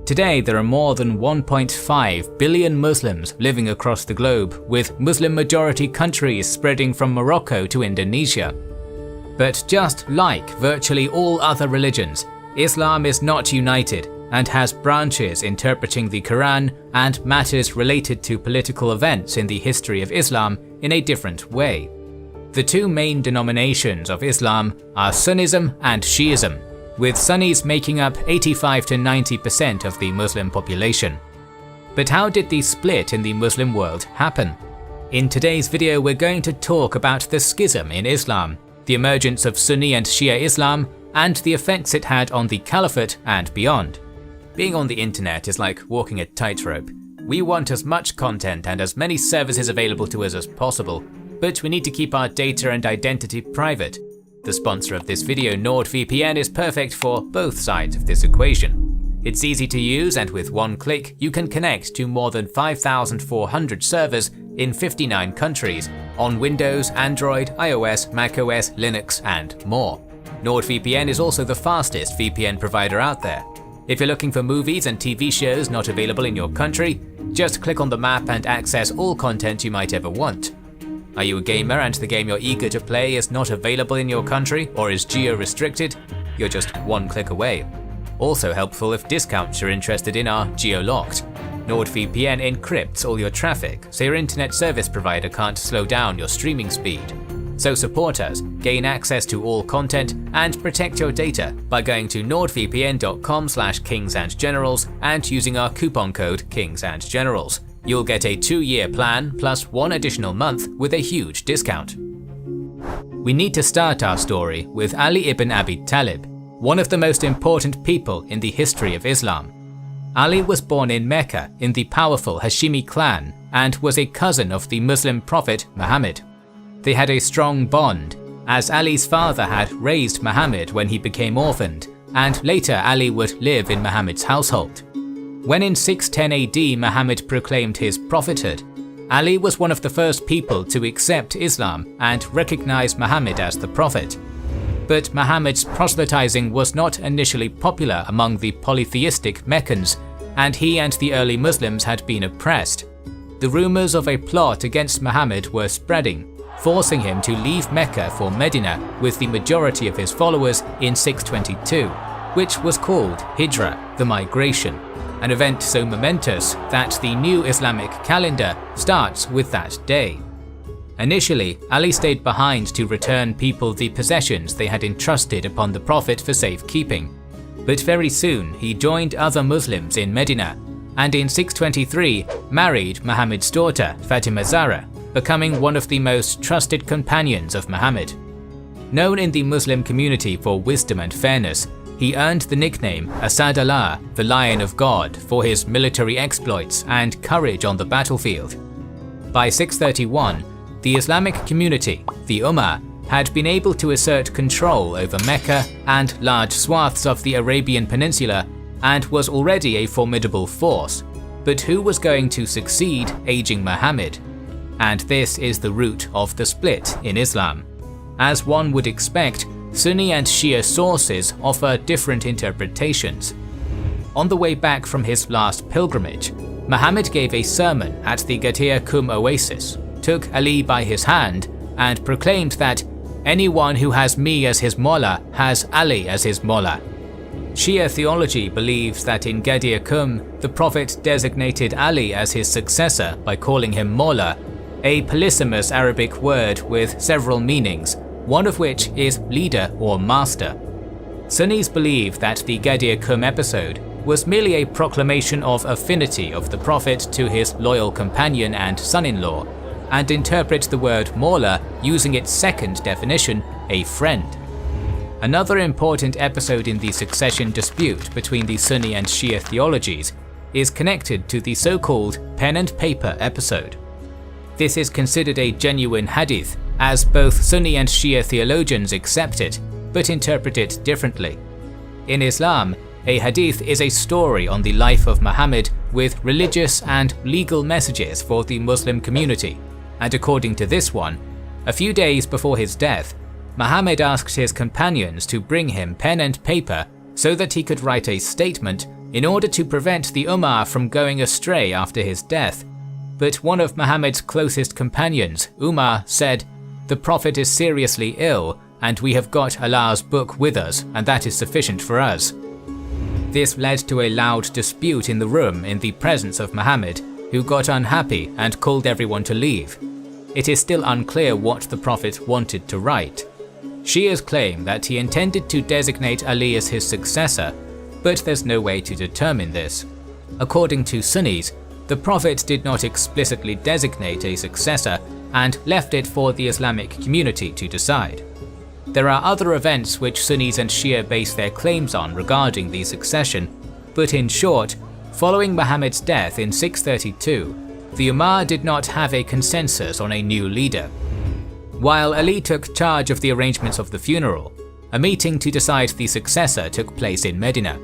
Today there are more than 1.5 billion Muslims living across the globe, with Muslim-majority countries spreading from Morocco to Indonesia. But just like virtually all other religions, Islam is not united and has branches interpreting the Quran and matters related to political events in the history of Islam in a different way. The two main denominations of Islam are Sunnism and Shiism, with Sunnis making up 85 to 90% of the Muslim population. But how did the split in the Muslim world happen? In today's video we're going to talk about the schism in Islam, the emergence of Sunni and Shia Islam, and the effects it had on the Caliphate and beyond. Being on the internet is like walking a tightrope. We want as much content and as many services available to us as possible, but we need to keep our data and identity private. The sponsor of this video, NordVPN, is perfect for both sides of this equation. It's easy to use, and with one click you can connect to more than 5,400 servers in 59 countries on Windows, Android, iOS, macOS, Linux and more. NordVPN is also the fastest VPN provider out there. If you're looking for movies and TV shows not available in your country, just click on the map and access all content you might ever want. Are you a gamer and the game you're eager to play is not available in your country or is geo-restricted? You're just one click away. Also helpful if discounts you're interested in are geo-locked. NordVPN encrypts all your traffic, so your internet service provider can't slow down your streaming speed. So support us, gain access to all content, and protect your data by going to nordvpn.com/kingsandgenerals and using our coupon code KingsandGenerals. You'll get a 2-year plan plus 1 additional month with a huge discount. We need to start our story with Ali ibn Abi Talib, one of the most important people in the history of Islam. Ali was born in Mecca in the powerful Hashimi clan and was a cousin of the Muslim prophet Muhammad. They had a strong bond, as Ali's father had raised Muhammad when he became orphaned, and later Ali would live in Muhammad's household. When in 610 AD Muhammad proclaimed his prophethood, Ali was one of the first people to accept Islam and recognize Muhammad as the prophet. But Muhammad's proselytizing was not initially popular among the polytheistic Meccans, and he and the early Muslims had been oppressed. The rumors of a plot against Muhammad were spreading, forcing him to leave Mecca for Medina with the majority of his followers in 622, which was called Hijra, the migration, an event so momentous that the new Islamic calendar starts with that day. Initially, Ali stayed behind to return people the possessions they had entrusted upon the Prophet for safekeeping, but very soon he joined other Muslims in Medina, and in 623 married Muhammad's daughter Fatima Zahra, becoming one of the most trusted companions of Muhammad. Known in the Muslim community for wisdom and fairness, he earned the nickname Asad Allah, the Lion of God, for his military exploits and courage on the battlefield. By 631, the Islamic community, the Ummah, had been able to assert control over Mecca and large swaths of the Arabian Peninsula and was already a formidable force. But who was going to succeed aging Muhammad? And this is the root of the split in Islam. As one would expect, Sunni and Shia sources offer different interpretations. On the way back from his last pilgrimage, Muhammad gave a sermon at the Ghadir Qum oasis, took Ali by his hand, and proclaimed that anyone who has me as his Mawla has Ali as his Mawla. Shia theology believes that in Ghadir Qum, the Prophet designated Ali as his successor by calling him Mawla, a polysemous Arabic word with several meanings, one of which is leader or master. Sunnis believe that the Ghadir Qum episode was merely a proclamation of affinity of the Prophet to his loyal companion and son-in-law, and interpret the word Mawla using its second definition, a friend. Another important episode in the succession dispute between the Sunni and Shia theologies is connected to the so-called pen and paper episode. This is considered a genuine hadith, as both Sunni and Shia theologians accept it, but interpret it differently. In Islam, a hadith is a story on the life of Muhammad with religious and legal messages for the Muslim community, and according to this one, a few days before his death, Muhammad asked his companions to bring him pen and paper so that he could write a statement in order to prevent the Ummah from going astray after his death. But one of Muhammad's closest companions, Umar, said, "The Prophet is seriously ill, and we have got Allah's book with us, and that is sufficient for us." This led to a loud dispute in the room in the presence of Muhammad, who got unhappy and called everyone to leave. It is still unclear what the Prophet wanted to write. Shias claim that he intended to designate Ali as his successor, but there's no way to determine this. According to Sunnis, the Prophet did not explicitly designate a successor and left it for the Islamic community to decide. There are other events which Sunnis and Shia base their claims on regarding the succession, but in short, following Muhammad's death in 632, the Ummah did not have a consensus on a new leader. While Ali took charge of the arrangements of the funeral, a meeting to decide the successor took place in Medina.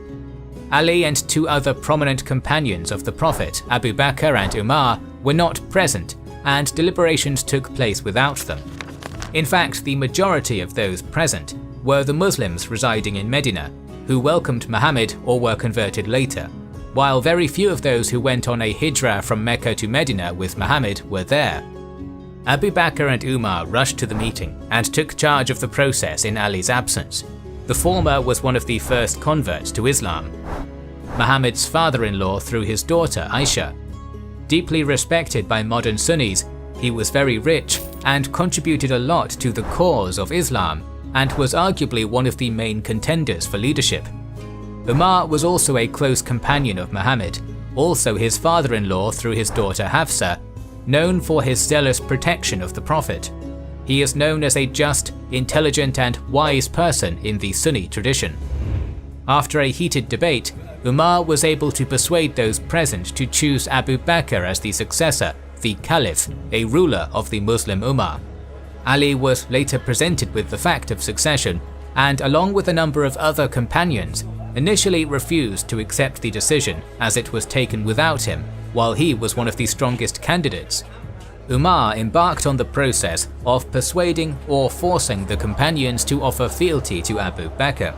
Ali and two other prominent companions of the Prophet, Abu Bakr and Umar, were not present, and deliberations took place without them. In fact, the majority of those present were the Muslims residing in Medina, who welcomed Muhammad or were converted later, while very few of those who went on a hijrah from Mecca to Medina with Muhammad were there. Abu Bakr and Umar rushed to the meeting and took charge of the process in Ali's absence. The former was one of the first converts to Islam, Muhammad's father-in-law through his daughter Aisha. Deeply respected by modern Sunnis, he was very rich and contributed a lot to the cause of Islam and was arguably one of the main contenders for leadership. Umar was also a close companion of Muhammad, also his father-in-law through his daughter Hafsa, known for his zealous protection of the Prophet. He is known as a just, intelligent and wise person in the Sunni tradition. After a heated debate, Umar was able to persuade those present to choose Abu Bakr as the successor, the Caliph, a ruler of the Muslim Ummah. Ali was later presented with the fact of succession and, along with a number of other companions, initially refused to accept the decision as it was taken without him, while he was one of the strongest candidates. Umar embarked on the process of persuading or forcing the companions to offer fealty to Abu Bakr.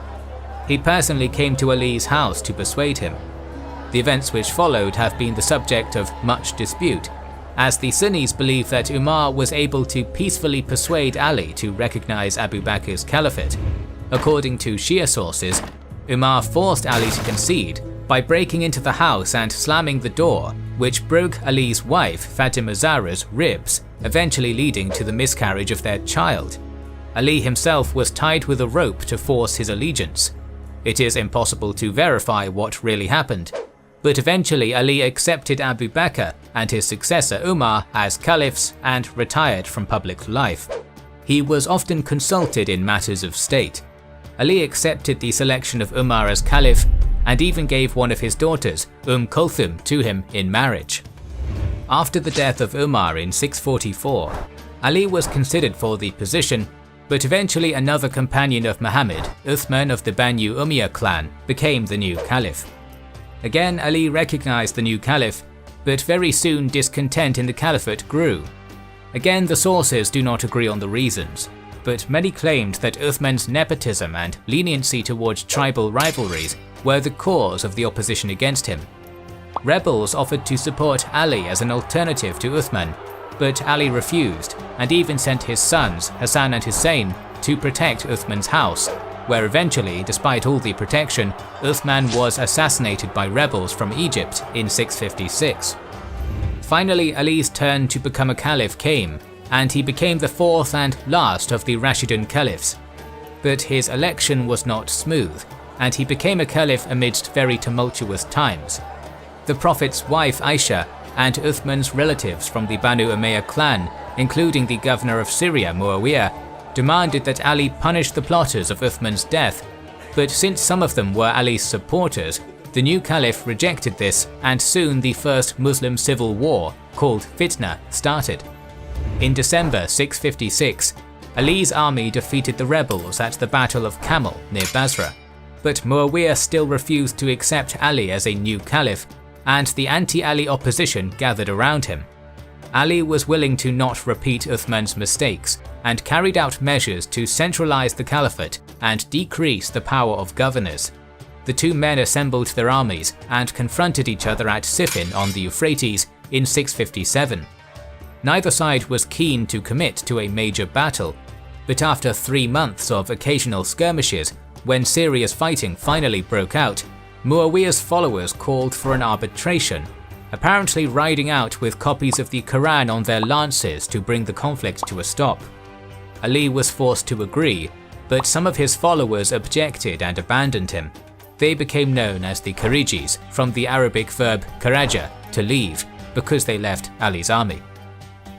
He personally came to Ali's house to persuade him. The events which followed have been the subject of much dispute, as the Sunnis believe that Umar was able to peacefully persuade Ali to recognize Abu Bakr's caliphate. According to Shia sources, Umar forced Ali to concede by breaking into the house and slamming the door, which broke Ali's wife Fatima Zahra's ribs, eventually leading to the miscarriage of their child. Ali himself was tied with a rope to force his allegiance. It is impossible to verify what really happened, but eventually Ali accepted Abu Bakr and his successor Umar as caliphs and retired from public life. He was often consulted in matters of state. Ali accepted the selection of Umar as caliph and even gave one of his daughters, Kulthum, to him in marriage. After the death of Umar in 644, Ali was considered for the position, but eventually another companion of Muhammad, Uthman of the Banu Umayyah clan, became the new caliph. Again, Ali recognized the new caliph, but very soon discontent in the caliphate grew. Again, the sources do not agree on the reasons, but many claimed that Uthman's nepotism and leniency towards tribal rivalries were the cause of the opposition against him. Rebels offered to support Ali as an alternative to Uthman, but Ali refused and even sent his sons, Hassan and Hussein, to protect Uthman's house, where eventually, despite all the protection, Uthman was assassinated by rebels from Egypt in 656. Finally, Ali's turn to become a caliph came, and he became the fourth and last of the Rashidun caliphs. But his election was not smooth, and he became a caliph amidst very tumultuous times. The Prophet's wife Aisha and Uthman's relatives from the Banu Umayyah clan, including the governor of Syria Muawiyah, demanded that Ali punish the plotters of Uthman's death, but since some of them were Ali's supporters, the new caliph rejected this, and soon the first Muslim civil war, called Fitna, started. In December 656, Ali's army defeated the rebels at the Battle of Camel near Basra, but Muawiyah still refused to accept Ali as a new caliph, and the anti-Ali opposition gathered around him. Ali was willing to not repeat Uthman's mistakes and carried out measures to centralize the caliphate and decrease the power of governors. the two men assembled their armies and confronted each other at Siffin on the Euphrates in 657. Neither side was keen to commit to a major battle, but after 3 months of occasional skirmishes, when serious fighting finally broke out, Muawiyah's followers called for an arbitration, apparently riding out with copies of the Quran on their lances to bring the conflict to a stop. Ali was forced to agree, but some of his followers objected and abandoned him. They became known as the Kharijis, from the Arabic verb kharaja, to leave, because they left Ali's army.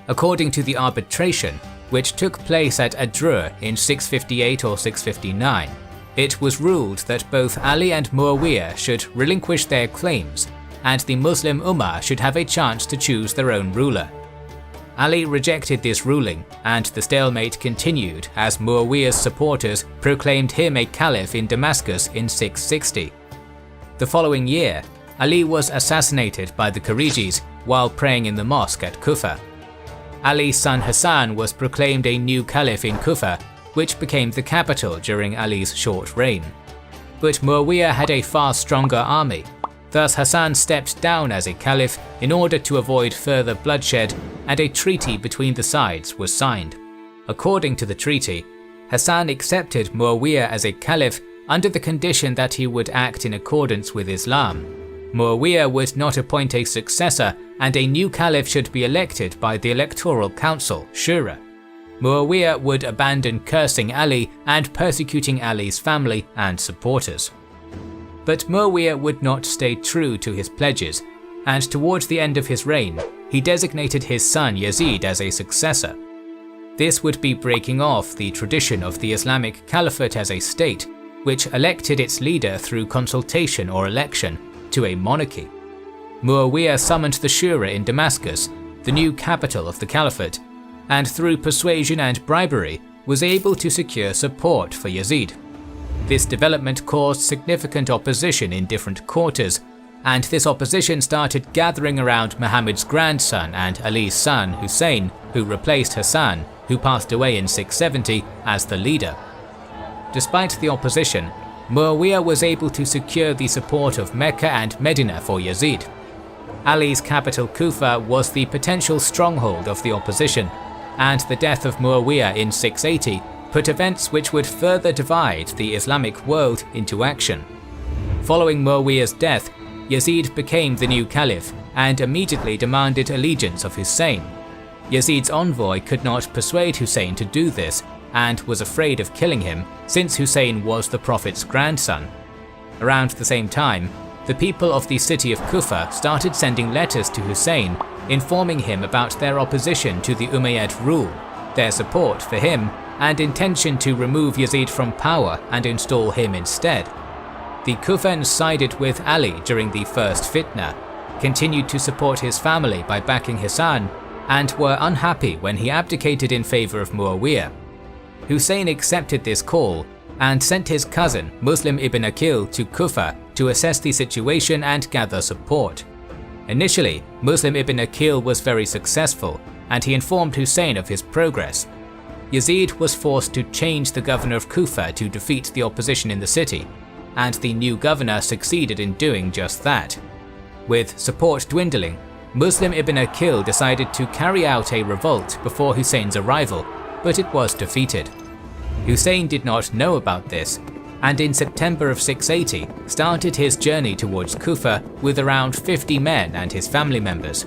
According to the arbitration, which took place at Adrur in 658 or 659, it was ruled that both Ali and Muawiyah should relinquish their claims, and the Muslim Ummah should have a chance to choose their own ruler. Ali rejected this ruling, and the stalemate continued as Muawiyah's supporters proclaimed him a caliph in Damascus in 660. The following year, Ali was assassinated by the Kharijis while praying in the mosque at Kufa. Ali's son Hassan was proclaimed a new caliph in Kufa, which became the capital during Ali's short reign. But Muawiyah had a far stronger army. Thus Hassan stepped down as a caliph in order to avoid further bloodshed, and a treaty between the sides was signed. According to the treaty, Hassan accepted Muawiyah as a caliph under the condition that he would act in accordance with Islam. Muawiyah would not appoint a successor, and a new caliph should be elected by the Electoral Council, Shura. Muawiyah would abandon cursing Ali and persecuting Ali's family and supporters. But Muawiyah would not stay true to his pledges, and towards the end of his reign, he designated his son Yazid as a successor. This would be breaking off the tradition of the Islamic Caliphate as a state, which elected its leader through consultation or election, to a monarchy. Muawiyah summoned the Shura in Damascus, the new capital of the Caliphate, and through persuasion and bribery was able to secure support for Yazid. This development caused significant opposition in different quarters, and this opposition started gathering around Muhammad's grandson and Ali's son Hussein, who replaced Hassan, who passed away in 670, as the leader. Despite the opposition, Muawiyah was able to secure the support of Mecca and Medina for Yazid. Ali's capital Kufa was the potential stronghold of the opposition, and the death of Muawiyah in 680 put events which would further divide the Islamic world into action. Following Muawiyah's death, Yazid became the new caliph and immediately demanded allegiance of Hussein. Yazid's envoy could not persuade Hussein to do this and was afraid of killing him, since Hussein was the Prophet's grandson. Around the same time, the people of the city of Kufa started sending letters to Hussein informing him about their opposition to the Umayyad rule, their support for him, and intention to remove Yazid from power and install him instead. The Kufans sided with Ali during the first fitna, continued to support his family by backing Hassan, and were unhappy when he abdicated in favor of Muawiyah. Hussein accepted this call and sent his cousin Muslim ibn Aqil to Kufa to assess the situation and gather support. Initially, Muslim ibn Aqil was very successful, and he informed Hussein of his progress. Yazid was forced to change the governor of Kufa to defeat the opposition in the city, and the new governor succeeded in doing just that. With support dwindling, Muslim ibn Aqil decided to carry out a revolt before Hussein's arrival, but it was defeated. Hussein did not know about this, and in September of 680 started his journey towards Kufa with around 50 men and his family members.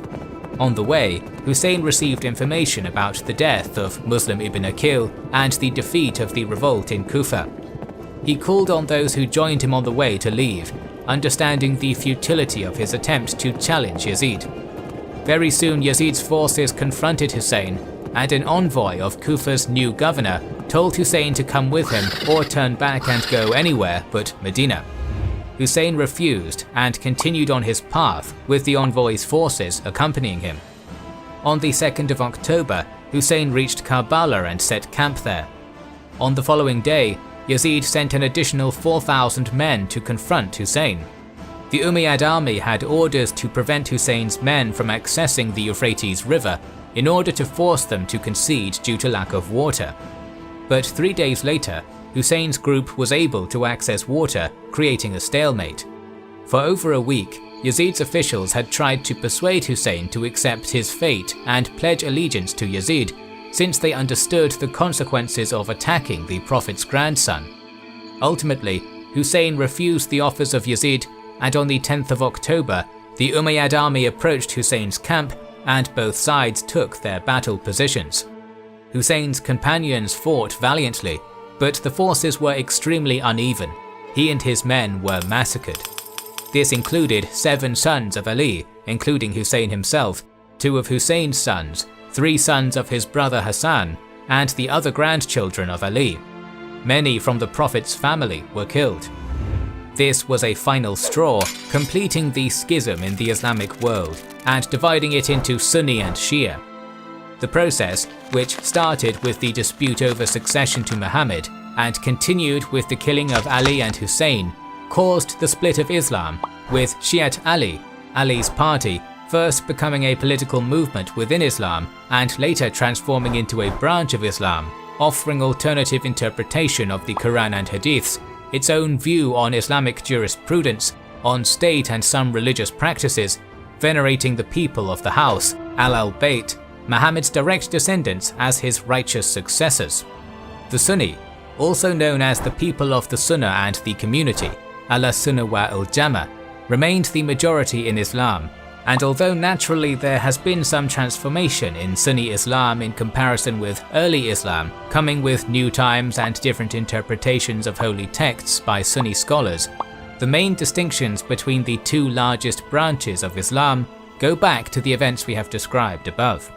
On the way, Hussein received information about the death of Muslim ibn Aqil and the defeat of the revolt in Kufa. He called on those who joined him on the way to leave, understanding the futility of his attempt to challenge Yazid. Very soon Yazid's forces confronted Hussein, and an envoy of Kufa's new governor told Hussein to come with him or turn back and go anywhere but Medina. Hussein refused and continued on his path with the envoy's forces accompanying him. On the 2nd of October, Hussein reached Karbala and set camp there. On the following day, Yazid sent an additional 4,000 men to confront Hussein. The Umayyad army had orders to prevent Hussein's men from accessing the Euphrates River in order to force them to concede due to lack of water. But 3 days later, Hussein's group was able to access water, creating a stalemate. For over a week, Yazid's officials had tried to persuade Hussein to accept his fate and pledge allegiance to Yazid, since they understood the consequences of attacking the Prophet's grandson. Ultimately, Hussein refused the offers of Yazid, and on the 10th of October, the Umayyad army approached Hussein's camp and both sides took their battle positions. Hussein's companions fought valiantly, but the forces were extremely uneven. He and his men were massacred. This included 7 sons of Ali, including Hussein himself, 2 of Hussein's sons, 3 sons of his brother Hassan, and the other grandchildren of Ali. Many from the Prophet's family were killed. This was a final straw, completing the schism in the Islamic world and dividing it into Sunni and Shia. The process, which started with the dispute over succession to Muhammad and continued with the killing of Ali and Hussein, caused the split of Islam, with Shi'at Ali, Ali's party, first becoming a political movement within Islam and later transforming into a branch of Islam, offering alternative interpretation of the Quran and Hadiths, its own view on Islamic jurisprudence, on state and some religious practices, venerating the people of the house, al-Bayt, Muhammad's direct descendants, as his righteous successors. The Sunni, also known as the people of the Sunnah and the community, al-Sunnah wa al-Jama, remained the majority in Islam, and although naturally there has been some transformation in Sunni Islam in comparison with early Islam, coming with new times and different interpretations of holy texts by Sunni scholars, the main distinctions between the 2 largest branches of Islam go back to the events we have described above.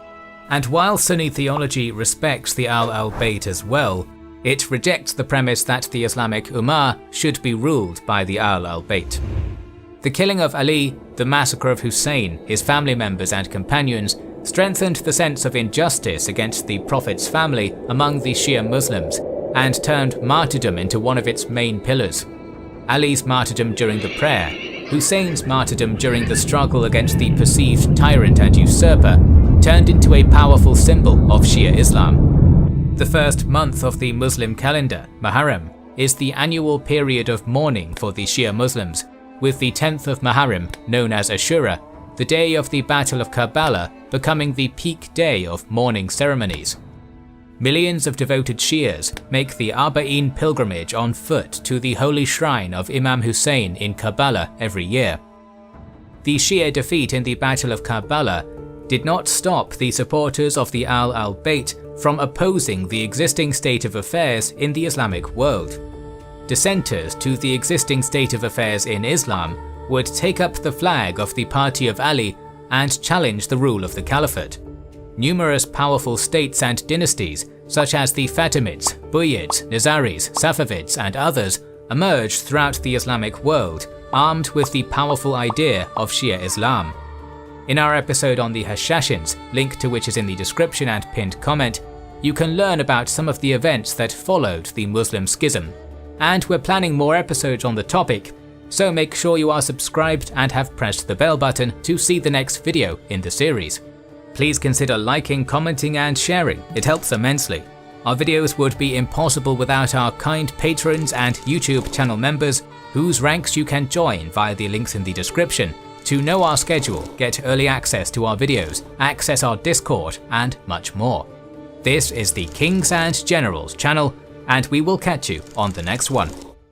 And while Sunni theology respects the al-Bayt as well, it rejects the premise that the Islamic Ummah should be ruled by the al-Bayt. The killing of Ali, the massacre of Hussein, his family members and companions, strengthened the sense of injustice against the Prophet's family among the Shia Muslims, and turned martyrdom into one of its main pillars. Ali's martyrdom during the prayer, Hussein's martyrdom during the struggle against the perceived tyrant and usurper, turned into a powerful symbol of Shia Islam. The first month of the Muslim calendar, Muharram, is the annual period of mourning for the Shia Muslims, with the 10th of Muharram, known as Ashura, the day of the Battle of Karbala, becoming the peak day of mourning ceremonies. Millions of devoted Shias make the Arba'in pilgrimage on foot to the holy shrine of Imam Hussein in Karbala every year. The Shia defeat in the Battle of Karbala did not stop the supporters of the al-Bayt from opposing the existing state of affairs in the Islamic world. Dissenters to the existing state of affairs in Islam would take up the flag of the party of Ali and challenge the rule of the Caliphate. Numerous powerful states and dynasties, such as the Fatimids, Buyyids, Nizaris, Safavids, and others, emerged throughout the Islamic world, armed with the powerful idea of Shia Islam. In our episode on the Hashashins, link to which is in the description and pinned comment, you can learn about some of the events that followed the Muslim schism. And we're planning more episodes on the topic, so make sure you are subscribed and have pressed the bell button to see the next video in the series. Please consider liking, commenting and sharing, it helps immensely. Our videos would be impossible without our kind patrons and YouTube channel members, whose ranks you can join via the links in the description, to know our schedule, get early access to our videos, access our Discord, and much more. This is the Kings and Generals channel, and we will catch you on the next one.